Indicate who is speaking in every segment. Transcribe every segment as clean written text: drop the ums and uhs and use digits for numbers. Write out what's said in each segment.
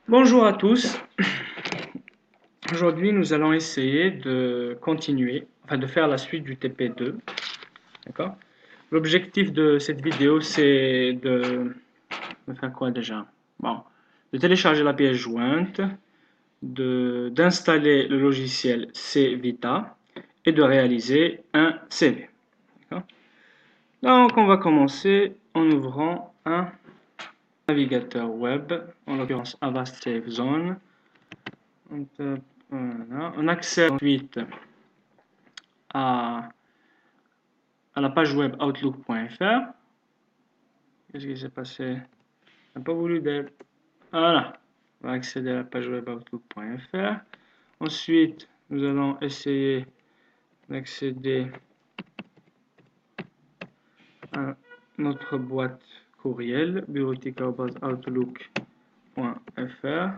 Speaker 1: Bonjour à tous. Aujourd'hui, nous allons essayer de continuer, enfin de faire la suite du TP2. D'accord? L'objectif de cette vidéo, c'est de faire quoi déjà? Bon, de télécharger la pièce jointe, d'installer le logiciel CVita et de réaliser un CV. D'accord? Donc, on va commencer en ouvrant un navigateur web, en l'occurrence Avast Safe Zone. On accède ensuite à, la page web outlook.fr. Qu'est-ce qui s'est passé? On n'a pas voulu d'aide. Voilà. On va accéder à la page web outlook.fr. Ensuite, nous allons essayer d'accéder à notre boîte courriel bureautique@outlook.fr.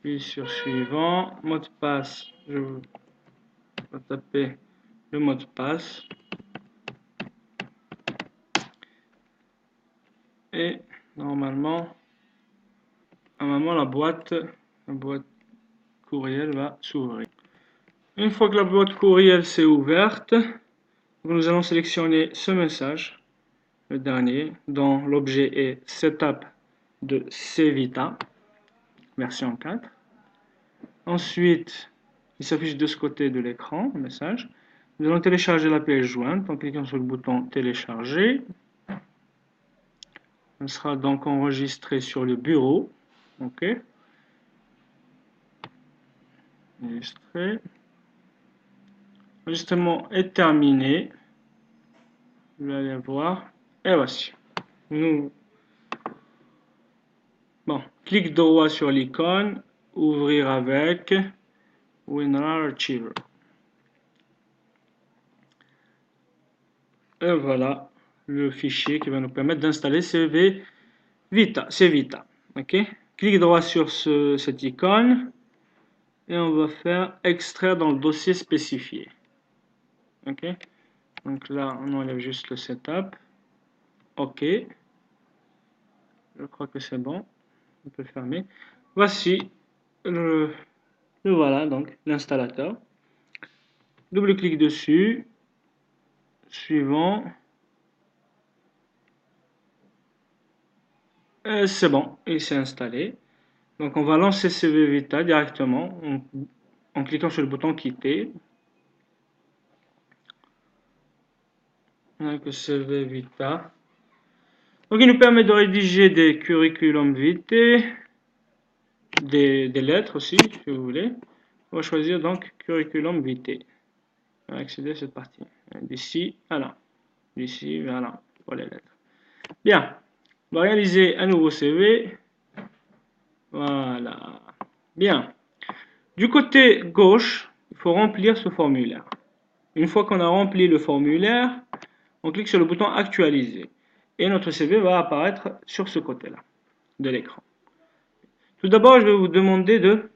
Speaker 1: Puis sur suivant, mot de passe, je vais taper le mot de passe. Et normalement la boîte courriel va s'ouvrir. Une fois que la boîte courriel s'est ouverte, nous allons sélectionner ce message, le dernier, dont l'objet est Setup de CVita, version 4. Ensuite, il s'affiche de ce côté de l'écran, le message. Nous allons télécharger la pièce jointe en cliquant sur le bouton télécharger. Elle sera donc enregistrée sur le bureau. OK. Enregistré. L'enregistrement est terminé. Vous allez voir. Et voici. Clique droit sur l'icône, ouvrir avec WinRAR-Archiver. Et voilà le fichier qui va nous permettre d'installer CVita. OK? Clique droit sur cette icône et on va faire extraire dans le dossier spécifié. OK? Donc là, on enlève juste le setup. OK. Je crois que c'est bon. On peut fermer. Voici le voilà donc l'installateur. Double-clic dessus. Suivant. C'est bon, il s'est installé. Donc on va lancer CVVita directement en cliquant sur le bouton quitter. Donc CVVita. Donc il nous permet de rédiger des curriculum vitae, des lettres aussi, si vous voulez. On va choisir donc curriculum vitae. On va accéder à cette partie. D'ici à là. D'ici vers là, pour les lettres. Bien. On va réaliser un nouveau CV. Voilà. Bien. Du côté gauche, il faut remplir ce formulaire. Une fois qu'on a rempli le formulaire, on clique sur le bouton actualiser. Et notre CV va apparaître sur ce côté-là de l'écran. Tout d'abord, je vais vous demander de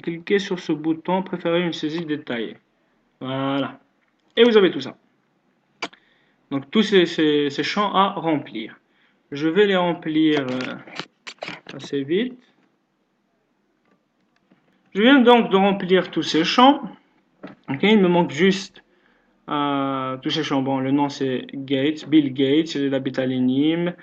Speaker 1: cliquer sur ce bouton préférer une saisie détaillée. Voilà. Et vous avez tout ça. Donc tous ces champs à remplir. Je vais les remplir assez vite. Je viens donc de remplir tous ces champs. Okay, il me manque juste tous ces champs. Bon, le nom c'est Gates, Bill Gates, il habite à Nîmes.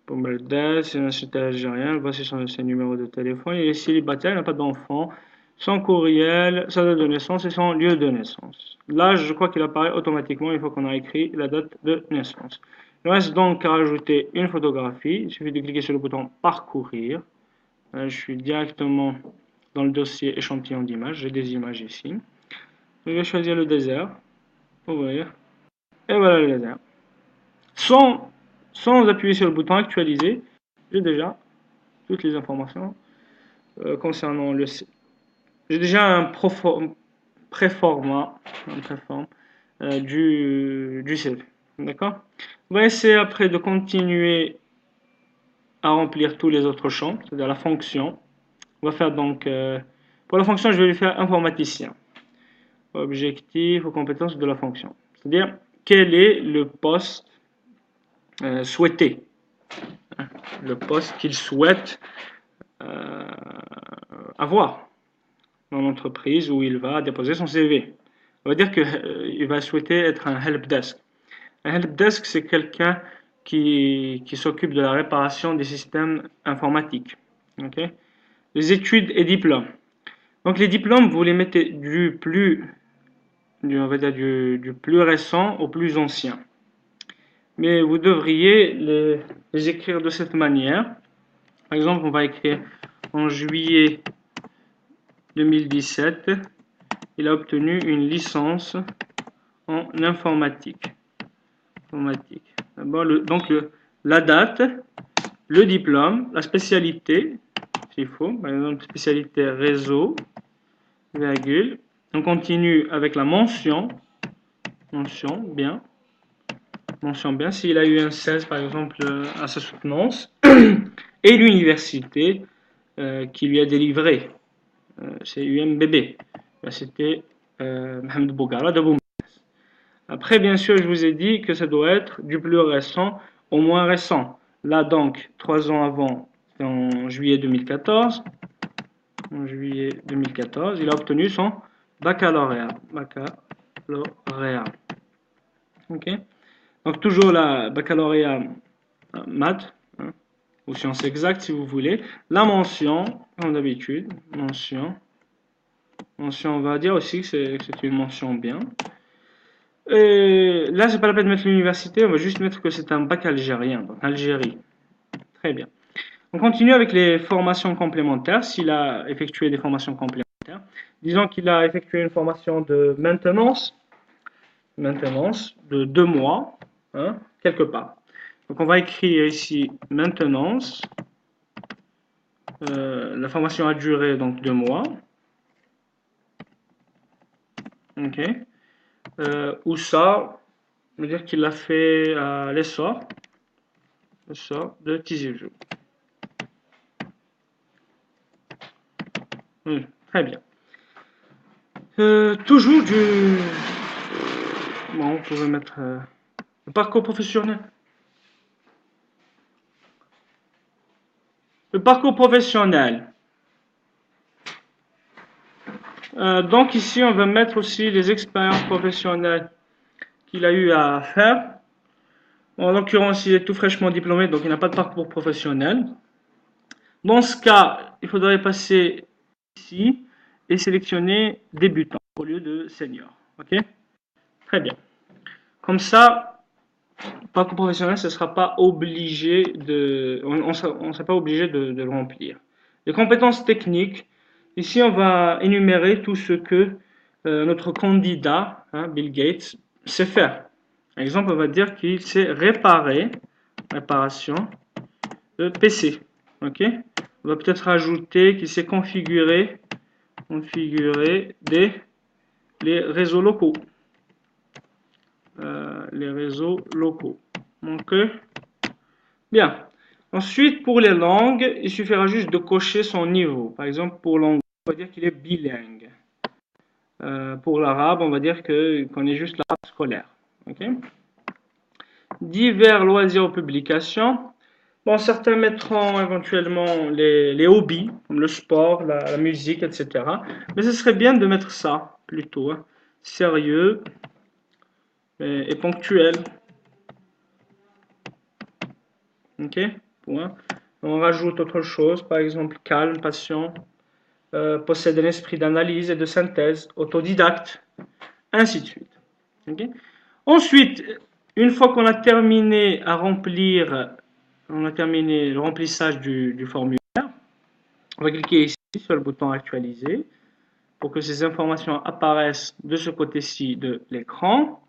Speaker 1: Bombardas, c'est un nationalité algérien. Voici ses numéros de téléphone. Il est célibataire, il n'a pas d'enfant. Son courriel, sa date de naissance et son lieu de naissance. L'âge, je crois qu'il apparaît automatiquement une fois qu'on a écrit la date de naissance. Il reste donc à rajouter une photographie. Il suffit de cliquer sur le bouton parcourir. Là, je suis directement dans le dossier échantillon d'images. J'ai des images ici. Je vais choisir le désert. Ouvrir. Et voilà le désert. Sans appuyer sur le bouton actualiser, j'ai déjà toutes les informations concernant le site. J'ai déjà un préformat du CV. D'accord? On va essayer après de continuer à remplir tous les autres champs, c'est-à-dire la fonction. On va faire donc, pour la fonction, je vais lui faire informaticien. Objectif ou compétences de la fonction. C'est-à-dire, quel est le poste souhaité? Le poste qu'il souhaite avoir dans l'entreprise où il va déposer son CV. On va dire qu'il va souhaiter être un helpdesk. Un helpdesk, c'est quelqu'un qui s'occupe de la réparation des systèmes informatiques. Okay. Les études et diplômes. Donc les diplômes, vous les mettez on va dire du plus récent au plus ancien. Mais vous devriez les écrire de cette manière. Par exemple, on va écrire en juillet 2017, il a obtenu une licence en informatique. D'abord, la date, le diplôme, la spécialité, s'il faut, par exemple, spécialité réseau, virgule. On continue avec la mention, bien. Mention bien, s'il a eu un 16 par exemple à sa soutenance, et l'université qui lui a délivré, c'est UMBB, c'était Mohamed Bougara de Boum. Après, bien sûr, je vous ai dit que ça doit être du plus récent au moins récent. Là, donc, 3 ans avant, en juillet 2014, il a obtenu son baccalauréat. Ok. Donc, toujours la baccalauréat maths, hein, ou sciences exactes si vous voulez. La mention, comme d'habitude, mention, on va dire aussi que c'est une mention bien. Et là, c'est pas la peine de mettre l'université, on va juste mettre que c'est un bac algérien, donc Algérie. Très bien. On continue avec les formations complémentaires, s'il a effectué des formations complémentaires. Disons qu'il a effectué une formation de maintenance de 2 mois, hein, quelque part. Donc on va écrire ici maintenance. La formation a duré donc 2 mois. Ok. Où ça, on veut dire qu'il l'a fait à l'essor de Tizi Ouzou. Très bien. Toujours du... Bon, on pouvait mettre le parcours professionnel. Le parcours professionnel. Donc ici, on va mettre aussi les expériences professionnelles qu'il a eu à faire. En l'occurrence, il est tout fraîchement diplômé, donc il n'a pas de parcours professionnel. Dans ce cas, il faudrait passer ici et sélectionner débutant au lieu de senior. Ok? Très bien. Comme ça, parcours professionnel, ce sera pas obligé de, on sera pas obligé de le remplir. Les compétences techniques, ici on va énumérer tout ce que notre candidat, hein, Bill Gates, sait faire. Par exemple, on va dire qu'il sait réparation de PC. Ok? On va peut-être rajouter qu'il sait configurer les réseaux locaux. Les réseaux locaux. Donc, bien. Ensuite, pour les langues, il suffira juste de cocher son niveau. Par exemple, pour l'anglais, on va dire qu'il est bilingue. Pour l'arabe, on va dire qu'il connaît juste l'arabe scolaire. Okay. Divers loisirs ou publications. Bon, certains mettront éventuellement les hobbies, comme le sport, la musique, etc. Mais ce serait bien de mettre ça, plutôt. Hein. Sérieux et ponctuel. Ok. Point. On rajoute autre chose, par exemple calme, patient, possède un esprit d'analyse et de synthèse, autodidacte, ainsi de suite. Okay. Ensuite, une fois qu'on a terminé le remplissage du formulaire, on va cliquer ici sur le bouton actualiser pour que ces informations apparaissent de ce côté-ci de l'écran.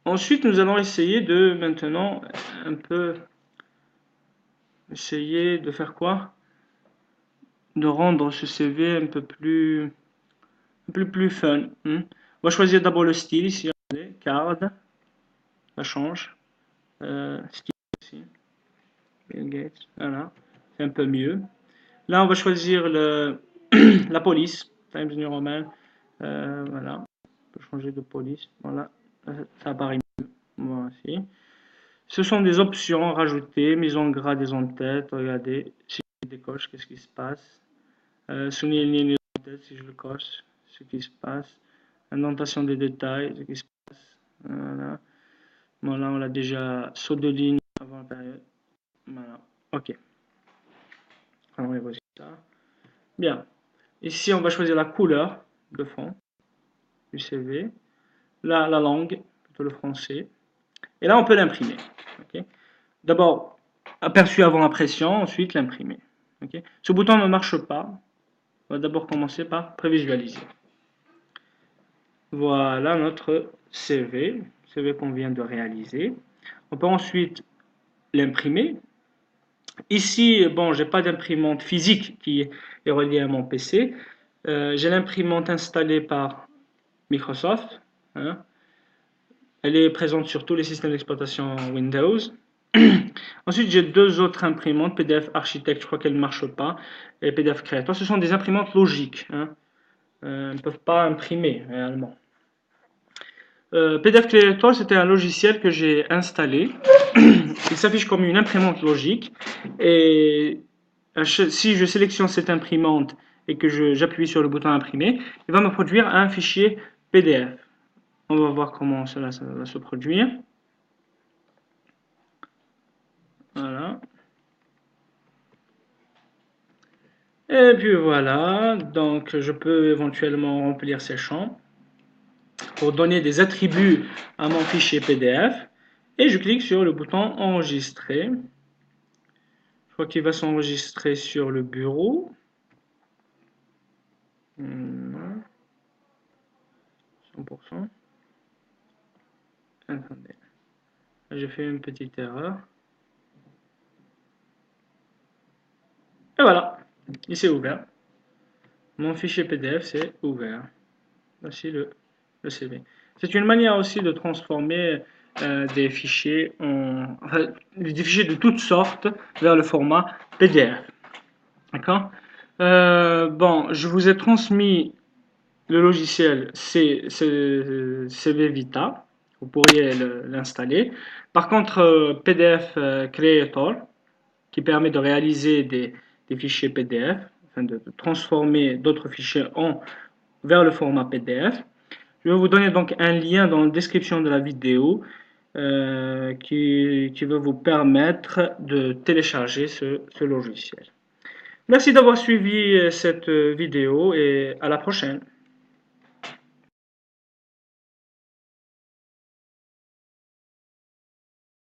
Speaker 1: Ensuite, nous allons essayer de maintenant un peu essayer de faire quoi? De rendre ce CV un peu plus fun. On va choisir d'abord le style ici, regardez, card, ça change. Style ici, Bill Gates, voilà, c'est un peu mieux. Là, on va choisir la police, Times New Roman, voilà, on peut changer de police, voilà, ça apparaît mieux, voici. Ce sont des options rajoutées, mise en gras des en-têtes, regardez, décoche, qu'est-ce qui se passe? Souligner si je le coche, ce qui se passe. Indentation des détails, ce qui se passe. Voilà. Bon, là, on l'a déjà saut de ligne avant la période. Voilà. OK. On va aussi ça. Bien. Ici, on va choisir la couleur de fond du CV. Là, la langue, plutôt le français. Et là, on peut l'imprimer. Okay. D'abord, aperçu avant impression, ensuite l'imprimer. Okay. Ce bouton ne marche pas. On va d'abord commencer par prévisualiser. Voilà notre CV qu'on vient de réaliser. On peut ensuite l'imprimer. Ici, bon, j'ai pas d'imprimante physique qui est reliée à mon PC. J'ai l'imprimante installée par Microsoft. Hein. Elle est présente sur tous les systèmes d'exploitation Windows. Ensuite, j'ai deux autres imprimantes, PDF Architect, je crois qu'elles ne marchent pas, et PDF Creator. Ce sont des imprimantes logiques. Hein. Elles ne peuvent pas imprimer réellement. PDF Creator, c'était un logiciel que j'ai installé. Il s'affiche comme une imprimante logique. Et si je sélectionne cette imprimante et que j'appuie sur le bouton imprimer, il va me produire un fichier PDF. On va voir comment cela va se produire. Voilà. Et puis voilà. Donc je peux éventuellement remplir ces champs pour donner des attributs à mon fichier PDF. Et je clique sur le bouton enregistrer. Je crois qu'il va s'enregistrer sur le bureau. 100%. Attendez. J'ai fait une petite erreur. Et voilà. Il s'est ouvert. Mon fichier PDF s'est ouvert. Voici le CV. C'est une manière aussi de transformer des fichiers des fichiers de toutes sortes vers le format PDF. D'accord. Bon, je vous ai transmis le logiciel CV Vita. Vous pourriez l'installer. Par contre, PDF Creator, qui permet de réaliser des fichiers PDF, afin de transformer d'autres fichiers vers le format PDF. Je vais vous donner donc un lien dans la description de la vidéo qui va vous permettre de télécharger ce logiciel. Merci d'avoir suivi cette vidéo et à la prochaine.